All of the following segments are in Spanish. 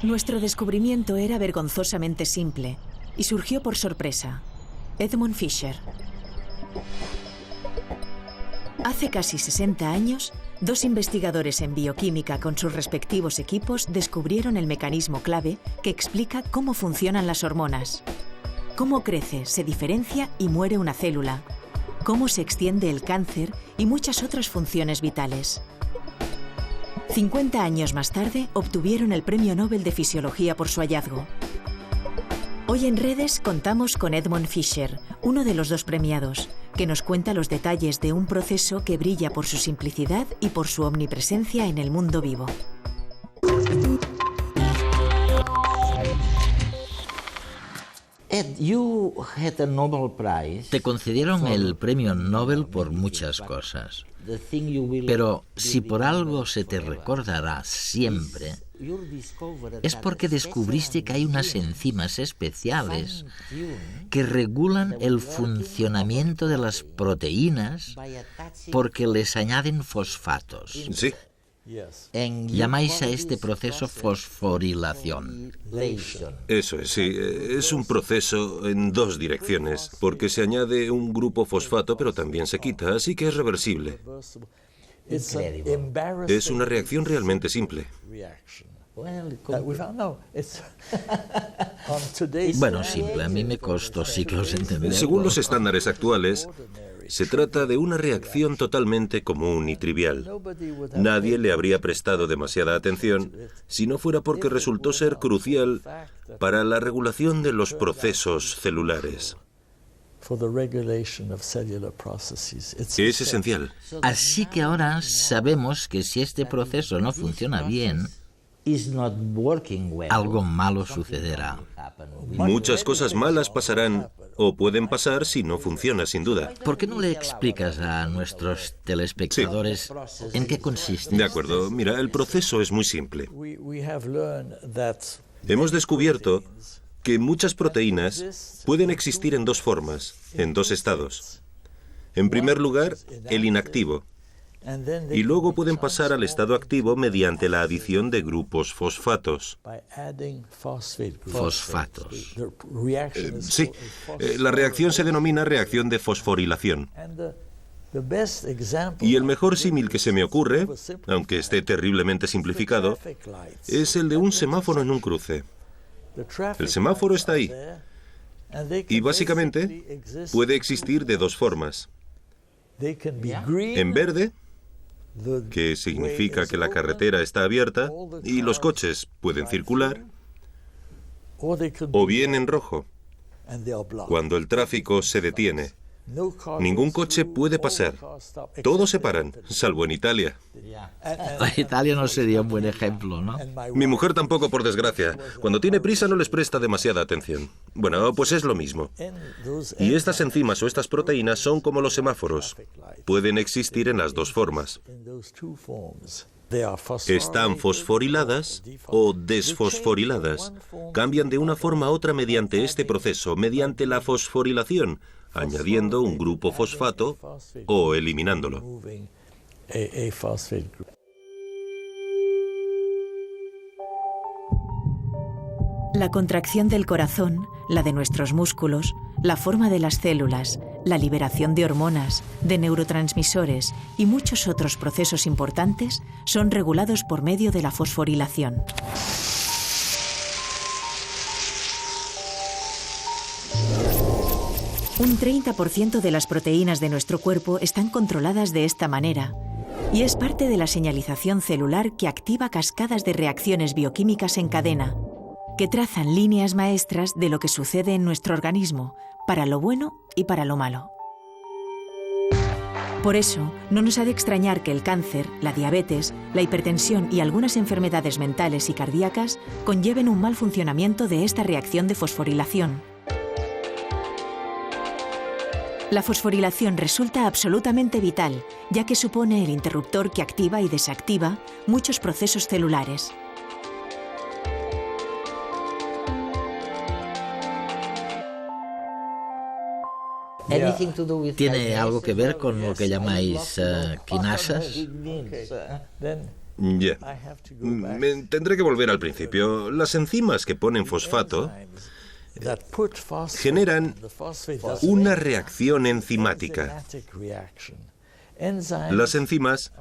Nuestro descubrimiento era vergonzosamente simple y surgió por sorpresa. Edmund Fischer. Hace casi 60 años, dos investigadores en bioquímica con sus respectivos equipos descubrieron el mecanismo clave que explica cómo funcionan las hormonas. Cómo crece, se diferencia y muere una célula. Cómo se extiende el cáncer y muchas otras funciones vitales. 50 años más tarde, obtuvieron el Premio Nobel de Fisiología por su hallazgo. Hoy en Redes contamos con Edmund Fischer, uno de los dos premiados, que nos cuenta los detalles de un proceso que brilla por su simplicidad y por su omnipresencia en el mundo vivo. Ed, you had a Nobel Prize. Te concedieron el premio Nobel por muchas cosas. Pero si por algo se te recordará siempre, es porque descubriste que hay unas enzimas especiales que regulan el funcionamiento de las proteínas porque les añaden fosfatos. Sí. Llamáis a este proceso fosforilación. Eso es, sí. Es un proceso en dos direcciones, porque se añade un grupo fosfato, pero también se quita, así que es reversible. Es una reacción realmente simple. Bueno, simple, a mí me costó siglos entenderlo. Según los estándares actuales, se trata de una reacción totalmente común y trivial. Nadie le habría prestado demasiada atención si no fuera porque resultó ser crucial para la regulación de los procesos celulares. Es esencial. Así que ahora sabemos que si este proceso no funciona bien, algo malo sucederá. Muchas cosas malas pasarán o pueden pasar si no funciona, sin duda. ¿Por qué no le explicas a nuestros telespectadores en qué consiste? De acuerdo. Mira, el proceso es muy simple. Hemos descubierto que muchas proteínas pueden existir en dos formas, en dos estados. En primer lugar, el inactivo. Y luego pueden pasar al estado activo mediante la adición de grupos fosfatos. Fosfatos. Sí, la reacción se denomina reacción de fosforilación. Y el mejor símil que se me ocurre, aunque esté terriblemente simplificado, es el de un semáforo en un cruce. El semáforo está ahí. Y básicamente puede existir de dos formas. En verde, que significa que la carretera está abierta y los coches pueden circular, o bien en rojo, cuando el tráfico se detiene. Ningún coche puede pasar. Todos se paran, salvo en Italia. Italia no sería un buen ejemplo, ¿no? Mi mujer tampoco, por desgracia. Cuando tiene prisa no les presta demasiada atención. Bueno, pues es lo mismo. Y estas enzimas o estas proteínas son como los semáforos. Pueden existir en las dos formas. Están fosforiladas o desfosforiladas. Cambian de una forma a otra mediante este proceso, mediante la fosforilación, añadiendo un grupo fosfato o eliminándolo. La contracción del corazón, la de nuestros músculos, la forma de las células, la liberación de hormonas, de neurotransmisores y muchos otros procesos importantes son regulados por medio de la fosforilación. Un 30% de las proteínas de nuestro cuerpo están controladas de esta manera y es parte de la señalización celular que activa cascadas de reacciones bioquímicas en cadena, que trazan líneas maestras de lo que sucede en nuestro organismo, para lo bueno y para lo malo. Por eso, no nos ha de extrañar que el cáncer, la diabetes, la hipertensión y algunas enfermedades mentales y cardíacas conlleven un mal funcionamiento de esta reacción de fosforilación. La fosforilación resulta absolutamente vital, ya que supone el interruptor que activa y desactiva muchos procesos celulares. ¿Tiene algo que ver con lo que llamáis quinasas? Ya. Tendré que volver al principio. Las enzimas que ponen fosfato generan una reacción enzimática. Las enzimas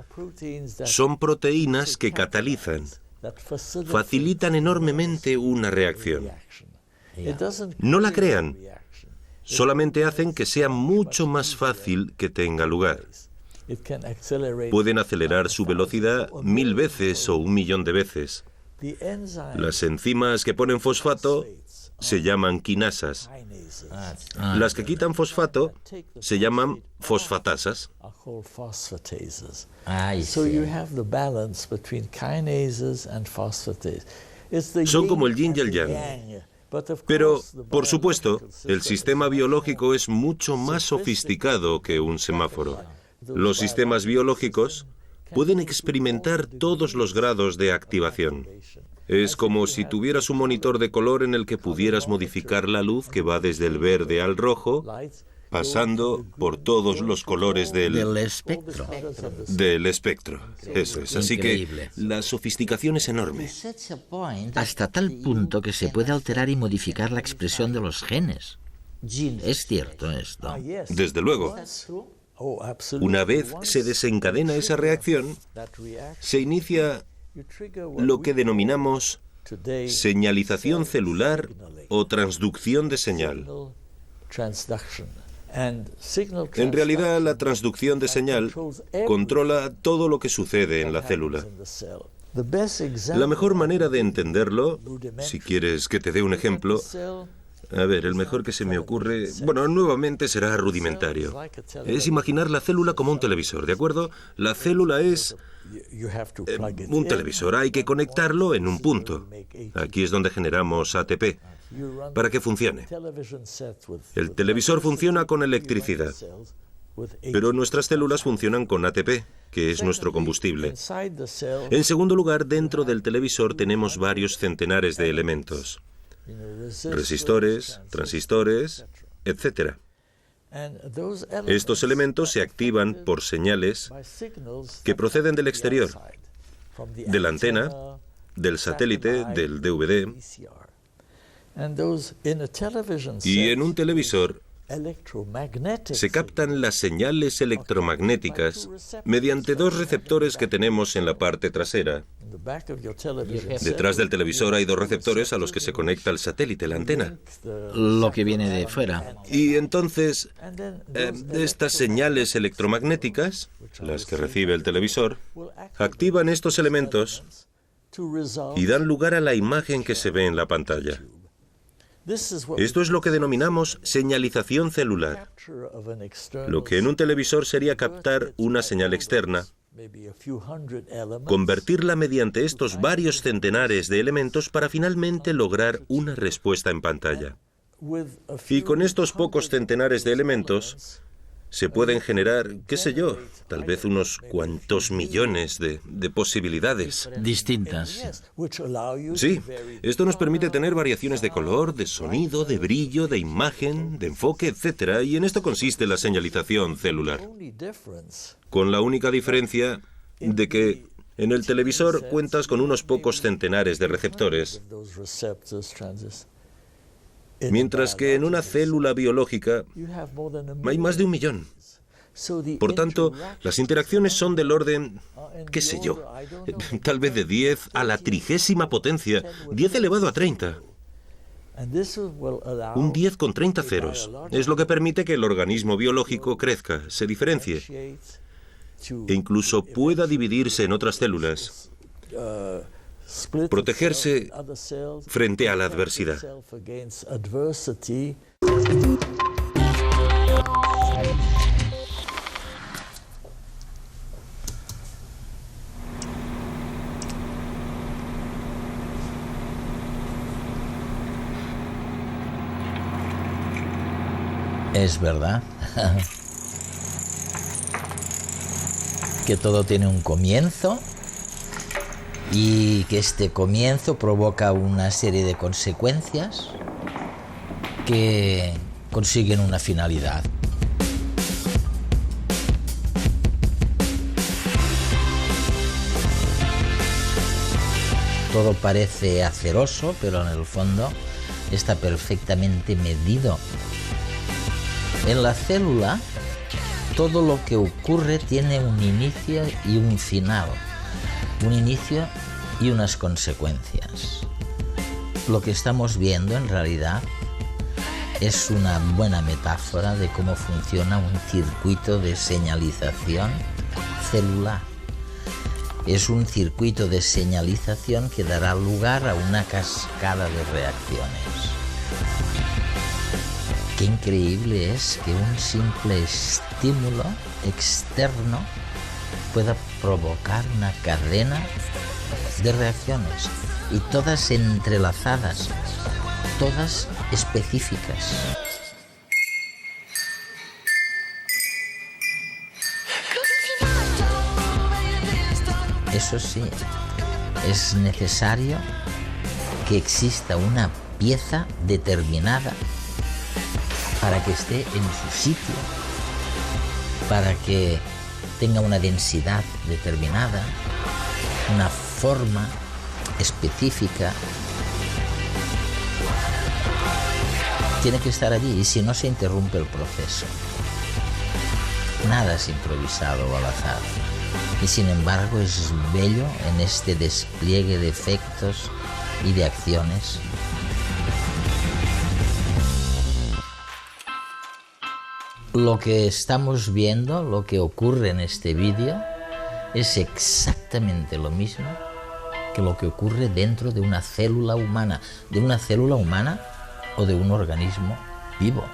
son proteínas que catalizan, facilitan enormemente una reacción. No la crean, solamente hacen que sea mucho más fácil que tenga lugar. Pueden acelerar su velocidad 1000 veces o 1.000.000 de veces. Las enzimas que ponen fosfato se llaman quinasas. Las que quitan fosfato se llaman fosfatasas. Son como el yin y el yang. Pero, por supuesto, el sistema biológico es mucho más sofisticado que un semáforo. Los sistemas biológicos pueden experimentar todos los grados de activación. Es como si tuvieras un monitor de color en el que pudieras modificar la luz que va desde el verde al rojo, pasando por todos los colores del espectro. Del espectro, eso es. Así Increíble. que la sofisticación es enorme. Hasta tal punto que se puede alterar y modificar la expresión de los genes. ¿Es cierto esto? Desde luego. Una vez se desencadena esa reacción, se inicia lo que denominamos señalización celular o transducción de señal. En realidad, la transducción de señal controla todo lo que sucede en la célula. La mejor manera de entenderlo, si quieres que te dé un ejemplo, a ver, el mejor que se me ocurre, bueno, nuevamente será rudimentario. Es imaginar la célula como un televisor, ¿de acuerdo? La célula es un televisor, hay que conectarlo en un punto. Aquí es donde generamos ATP, para que funcione. El televisor funciona con electricidad, pero nuestras células funcionan con ATP, que es nuestro combustible. En segundo lugar, dentro del televisor tenemos varios centenares de elementos. Resistores, transistores, etc. Estos elementos se activan por señales que proceden del exterior, de la antena, del satélite, del DVD. Y en un televisor se captan las señales electromagnéticas mediante dos receptores que tenemos en la parte trasera. Detrás del televisor hay dos receptores a los que se conecta el satélite, la antena. Lo que viene de fuera. Y entonces, estas señales electromagnéticas, las que recibe el televisor, activan estos elementos y dan lugar a la imagen que se ve en la pantalla. Esto es lo que denominamos señalización celular. Lo que en un televisor sería captar una señal externa, convertirla mediante estos varios centenares de elementos para finalmente lograr una respuesta en pantalla. Y con estos pocos centenares de elementos se pueden generar, qué sé yo, tal vez unos cuantos millones de posibilidades. Distintas. Sí, esto nos permite tener variaciones de color, de sonido, de brillo, de imagen, de enfoque, etc. Y en esto consiste la señalización celular. Con la única diferencia de que en el televisor cuentas con unos pocos centenares de receptores, mientras que en una célula biológica hay más de 1.000.000. Por tanto, las interacciones son del orden, qué sé yo, tal vez de 10 a la 30ª potencia, 10 elevado a 30. Un 10 con 30 ceros es lo que permite que el organismo biológico crezca, se diferencie e incluso pueda dividirse en otras células, protegerse frente a la adversidad. Es verdad. Que todo tiene un comienzo y que este comienzo provoca una serie de consecuencias que consiguen una finalidad. Todo parece aceroso, pero en el fondo está perfectamente medido. En la célula, todo lo que ocurre tiene un inicio y un final, un inicio y unas consecuencias. Lo que estamos viendo en realidad es una buena metáfora de cómo funciona un circuito de señalización celular. Es un circuito de señalización que dará lugar a una cascada de reacciones. Qué increíble es que un simple estímulo externo pueda provocar una cadena de reacciones, y todas entrelazadas, todas específicas. Eso sí, es necesario que exista una pieza determinada para que esté en su sitio, para que tenga una densidad determinada, una forma específica. Tiene que estar allí, y si no, se interrumpe el proceso. Nada es improvisado o al azar. Y sin embargo es bello en este despliegue de efectos y de acciones. Lo que estamos viendo, lo que ocurre en este vídeo, es exactamente lo mismo que lo que ocurre dentro de una célula humana o de un organismo vivo.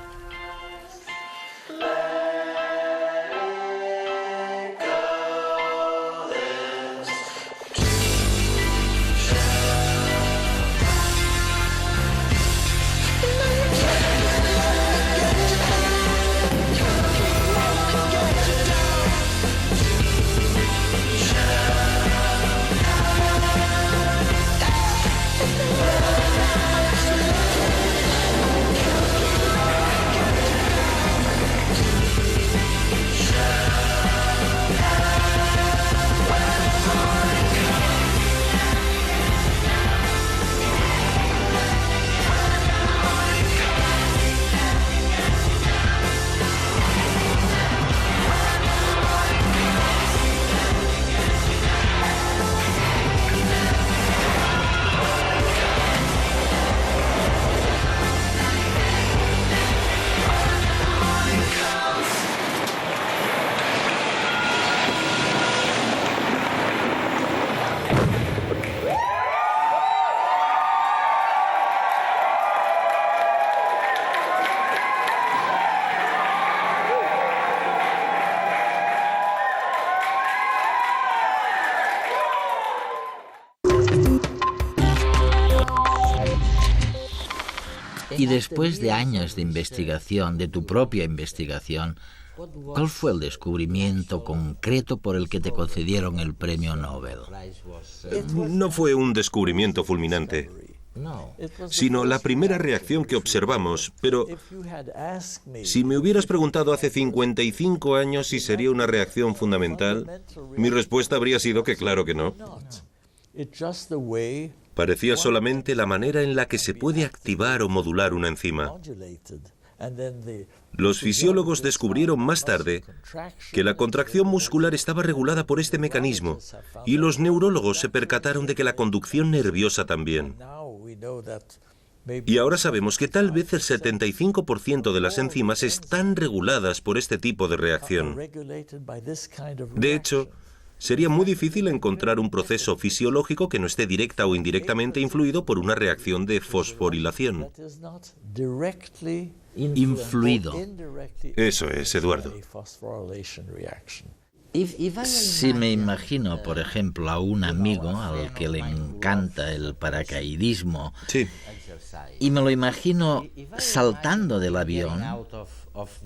Y después de años de investigación, de tu propia investigación, ¿cuál fue el descubrimiento concreto por el que te concedieron el premio Nobel? No fue un descubrimiento fulminante, sino la primera reacción que observamos. Pero si me hubieras preguntado hace 55 años si sería una reacción fundamental, mi respuesta habría sido que claro que no. Parecía solamente la manera en la que se puede activar o modular una enzima. Los fisiólogos descubrieron más tarde que la contracción muscular estaba regulada por este mecanismo, y los neurólogos se percataron de que la conducción nerviosa también. Y ahora sabemos que tal vez el 75% de las enzimas están reguladas por este tipo de reacción. De hecho, sería muy difícil encontrar un proceso fisiológico que no esté directa o indirectamente influido por una reacción de fosforilación. Influido. Eso es, Eduardo. Si me imagino, por ejemplo, a un amigo al que le encanta el paracaidismo, Sí. Y me lo imagino saltando del avión.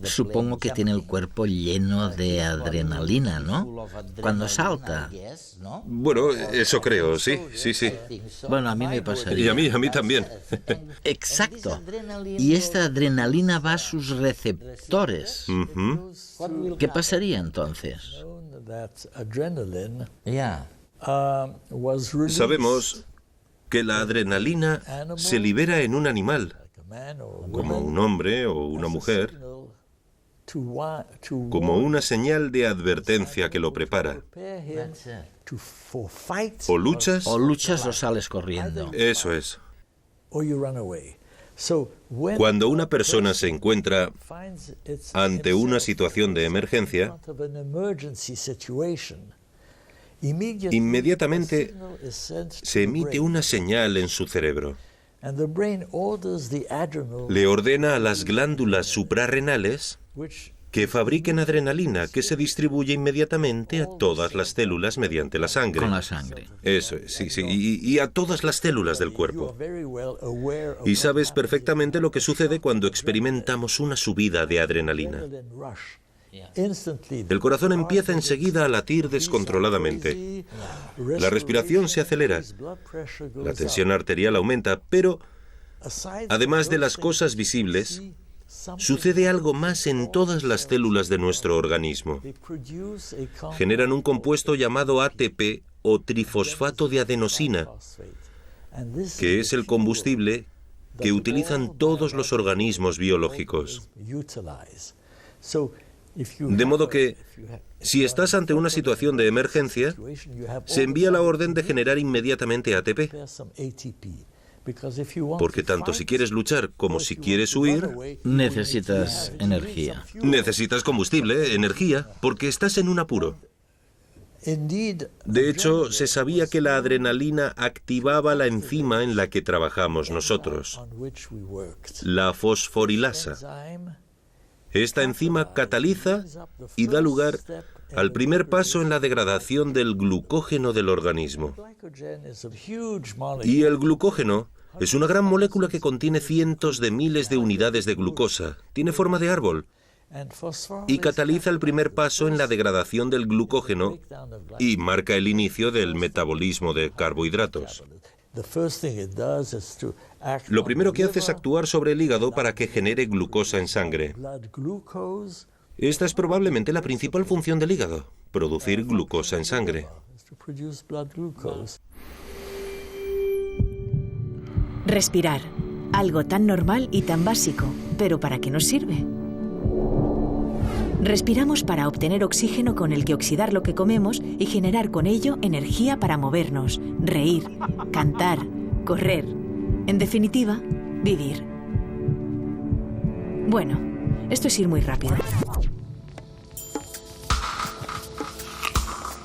Supongo que tiene el cuerpo lleno de adrenalina, ¿no? Cuando salta. Bueno, eso creo, sí. Bueno, a mí me pasaría. Y a mí también. Exacto. Y esta adrenalina va a sus receptores. ¿Qué pasaría entonces? Sabemos que la adrenalina se libera en un animal, como un hombre o una mujer, como una señal de advertencia que lo prepara. O luchas O sales corriendo. Eso es. Cuando una persona se encuentra ante una situación de emergencia, inmediatamente se emite una señal en su cerebro. Le ordena a las glándulas suprarrenales que fabriquen adrenalina, que se distribuye inmediatamente a todas las células mediante la sangre. Con la sangre. Eso es, sí, y a todas las células del cuerpo. Y sabes perfectamente lo que sucede cuando experimentamos una subida de adrenalina. El corazón empieza enseguida a latir descontroladamente. La respiración se acelera. La tensión arterial aumenta, pero además de las cosas visibles, sucede algo más en todas las células de nuestro organismo. Generan un compuesto llamado ATP o trifosfato de adenosina, que es el combustible que utilizan todos los organismos biológicos. De modo que, si estás ante una situación de emergencia, se envía la orden de generar inmediatamente ATP. Porque tanto si quieres luchar como si quieres huir, necesitas energía. Necesitas combustible, energía, porque estás en un apuro. De hecho, se sabía que la adrenalina activaba la enzima en la que trabajamos nosotros, la fosforilasa. Esta enzima cataliza y da lugar al primer paso en la degradación del glucógeno del organismo. Y el glucógeno es una gran molécula que contiene cientos de miles de unidades de glucosa. Tiene forma de árbol. Y cataliza el primer paso en la degradación del glucógeno y marca el inicio del metabolismo de carbohidratos. Lo primero que hace es actuar sobre el hígado para que genere glucosa en sangre. Esta es probablemente la principal función del hígado, producir glucosa en sangre. Respirar, algo tan normal y tan básico, pero ¿para qué nos sirve? Respiramos para obtener oxígeno con el que oxidar lo que comemos y generar con ello energía para movernos, reír, cantar, correr. En definitiva, vivir. Bueno, esto es ir muy rápido.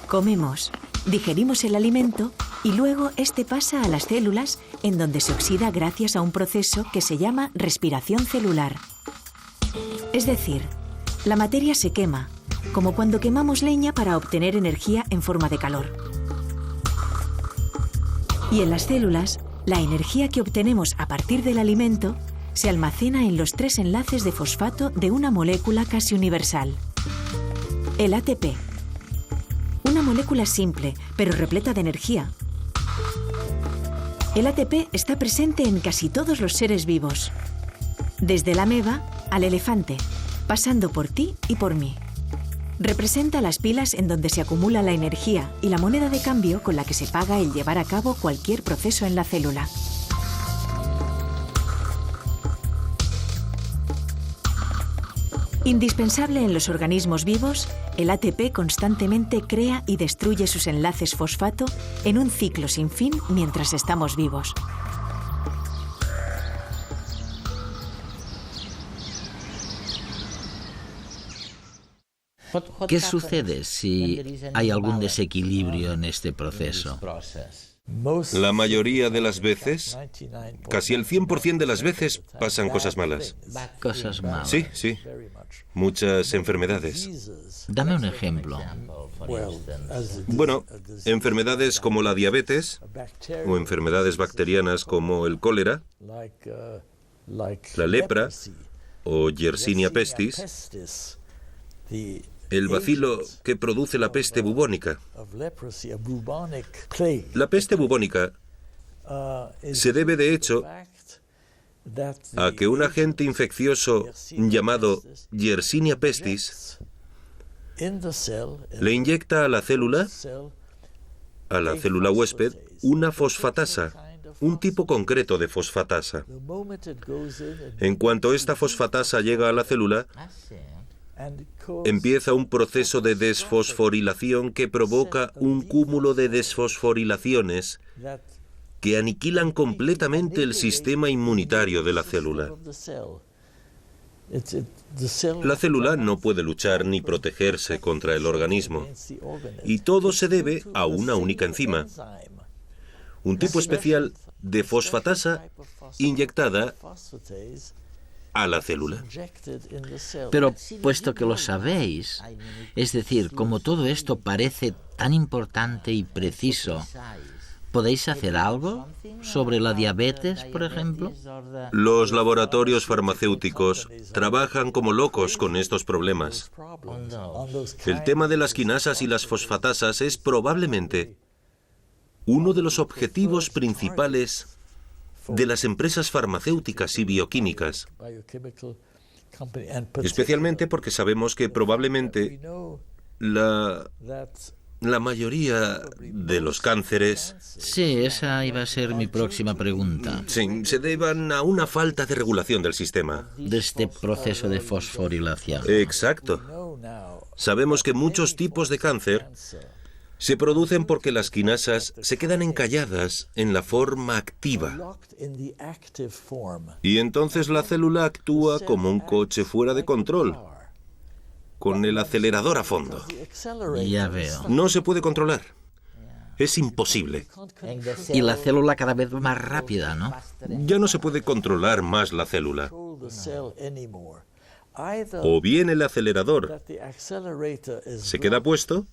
Comemos, digerimos el alimento y luego este pasa a las células en donde se oxida gracias a un proceso que se llama respiración celular. Es decir, la materia se quema, como cuando quemamos leña para obtener energía en forma de calor. Y en las células, la energía que obtenemos a partir del alimento se almacena en los 3 enlaces de fosfato de una molécula casi universal, el ATP. Una molécula simple, pero repleta de energía. El ATP está presente en casi todos los seres vivos, desde la ameba al elefante, pasando por ti y por mí. Representa las pilas en donde se acumula la energía y la moneda de cambio con la que se paga el llevar a cabo cualquier proceso en la célula. Indispensable en los organismos vivos, el ATP constantemente crea y destruye sus enlaces fosfato en un ciclo sin fin mientras estamos vivos. ¿Qué sucede si hay algún desequilibrio en este proceso? La mayoría de las veces, casi el 100% de las veces, pasan cosas malas. Cosas malas. Sí, sí. Muchas enfermedades. Dame un ejemplo. Bueno, enfermedades como la diabetes o enfermedades bacterianas como el cólera, la lepra o Yersinia pestis, el bacilo que produce la peste bubónica. La peste bubónica se debe, de hecho, a que un agente infeccioso llamado Yersinia pestis le inyecta a la célula huésped, una fosfatasa, un tipo concreto de fosfatasa. En cuanto esta fosfatasa llega a la célula, empieza un proceso de desfosforilación que provoca un cúmulo de desfosforilaciones que aniquilan completamente el sistema inmunitario de la célula. La célula no puede luchar ni protegerse contra el organismo, y todo se debe a una única enzima, un tipo especial de fosfatasa inyectada a la célula. Pero puesto que lo sabéis, es decir, como todo esto parece tan importante y preciso, ¿podéis hacer algo sobre la diabetes, por ejemplo? Los laboratorios farmacéuticos trabajan como locos con estos problemas. El tema de las quinasas y las fosfatasas es probablemente uno de los objetivos principales de las empresas farmacéuticas y bioquímicas, especialmente porque sabemos que probablemente la mayoría de los cánceres... Sí, esa iba a ser mi próxima pregunta. Sí, se deban a una falta de regulación del sistema. De este proceso de fosforilación. Exacto. Sabemos que muchos tipos de cáncer se producen porque las quinasas se quedan encalladas en la forma activa. Y entonces la célula actúa como un coche fuera de control, con el acelerador a fondo. Ya veo. No se puede controlar. Es imposible. Y la célula cada vez más rápida, ¿no? Ya no se puede controlar más la célula. O bien el acelerador se queda puesto,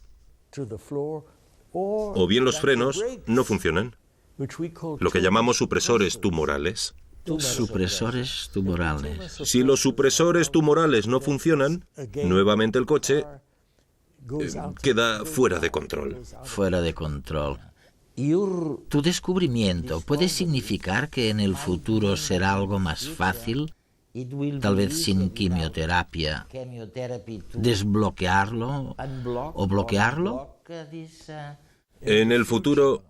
o bien los frenos no funcionan, lo que llamamos supresores tumorales. Supresores tumorales. Si los supresores tumorales no funcionan, nuevamente el coche queda fuera de control. Fuera de control. ¿Tu descubrimiento puede significar que en el futuro será algo más fácil, tal vez sin quimioterapia, desbloquearlo o bloquearlo? En el futuro,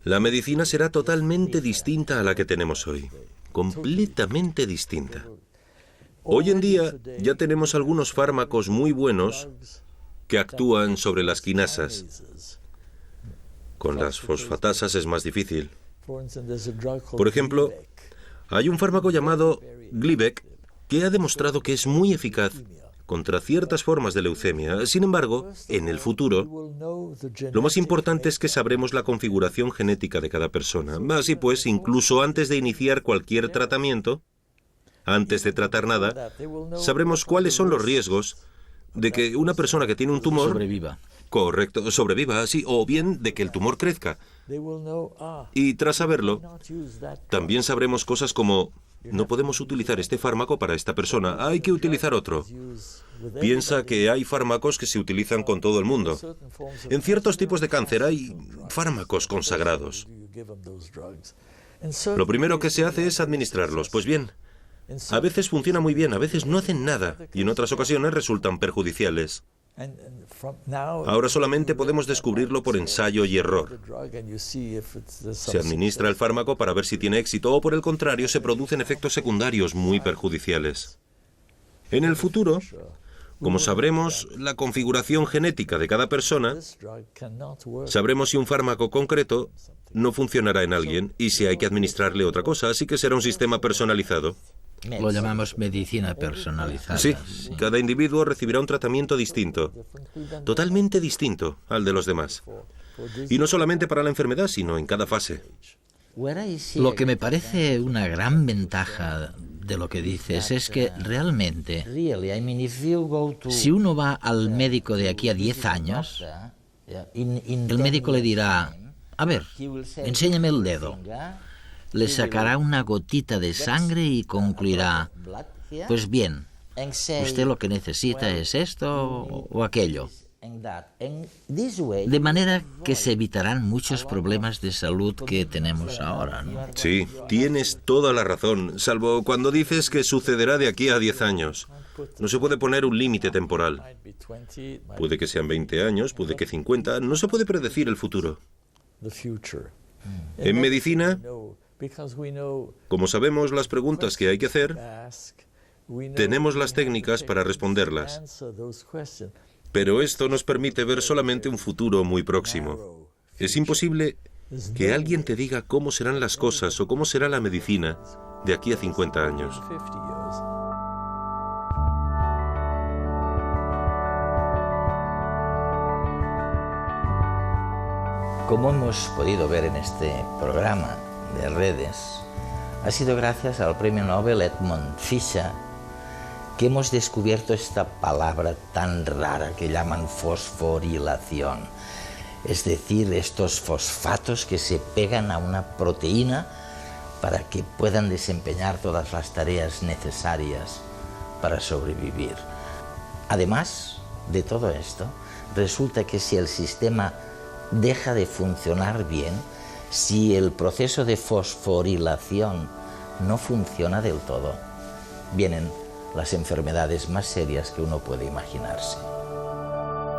la medicina será totalmente distinta a la que tenemos hoy. Completamente distinta. Hoy en día ya tenemos algunos fármacos muy buenos que actúan sobre las quinasas. Con las fosfatasas es más difícil. Por ejemplo, hay un fármaco llamado Gleevec que ha demostrado que es muy eficaz contra ciertas formas de leucemia. Sin embargo, en el futuro, lo más importante es que sabremos la configuración genética de cada persona. Así pues, incluso antes de iniciar cualquier tratamiento, antes de tratar nada, sabremos cuáles son los riesgos de que una persona que tiene un tumor... Sobreviva. Correcto, sobreviva, sí, o bien de que el tumor crezca. Y tras saberlo, también sabremos cosas como: no podemos utilizar este fármaco para esta persona, hay que utilizar otro. Piensa que hay fármacos que se utilizan con todo el mundo. En ciertos tipos de cáncer hay fármacos consagrados. Lo primero que se hace es administrarlos. Pues bien, a veces funciona muy bien, a veces no hacen nada, y en otras ocasiones resultan perjudiciales. Ahora solamente podemos descubrirlo por ensayo y error. Se administra el fármaco para ver si tiene éxito o, por el contrario, se producen efectos secundarios muy perjudiciales. En el futuro, como sabremos la configuración genética de cada persona, sabremos si un fármaco concreto no funcionará en alguien y si hay que administrarle otra cosa, así que será un sistema personalizado. Lo llamamos medicina personalizada. Sí, cada individuo recibirá un tratamiento distinto, totalmente distinto al de los demás. Y no solamente para la enfermedad, sino en cada fase. Lo que me parece una gran ventaja de lo que dices es que realmente, si uno va al médico de aquí a 10 años, el médico le dirá, a ver, enséñame el dedo. Le sacará una gotita de sangre y concluirá, pues bien, usted lo que necesita es esto o aquello. De manera que se evitarán muchos problemas de salud que tenemos ahora, ¿no? Sí, tienes toda la razón, salvo cuando dices que sucederá de aquí a 10 años. No se puede poner un límite temporal. Puede que sean 20 años, puede que 50, no se puede predecir el futuro. En medicina, como sabemos las preguntas que hay que hacer, tenemos las técnicas para responderlas. Pero esto nos permite ver solamente un futuro muy próximo. Es imposible que alguien te diga cómo serán las cosas o cómo será la medicina de aquí a 50 años. Como hemos podido ver en este programa de redes, ha sido gracias al premio Nobel Edmund Fischer que hemos descubierto esta palabra tan rara que llaman fosforilación, es decir, estos fosfatos que se pegan a una proteína para que puedan desempeñar todas las tareas necesarias para sobrevivir. Además de todo esto, resulta que si el sistema deja de funcionar bien, si el proceso de fosforilación no funciona del todo, vienen las enfermedades más serias que uno puede imaginarse.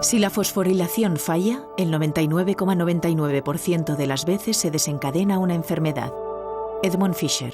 Si la fosforilación falla, el 99,99% de las veces se desencadena una enfermedad. Edmund Fischer.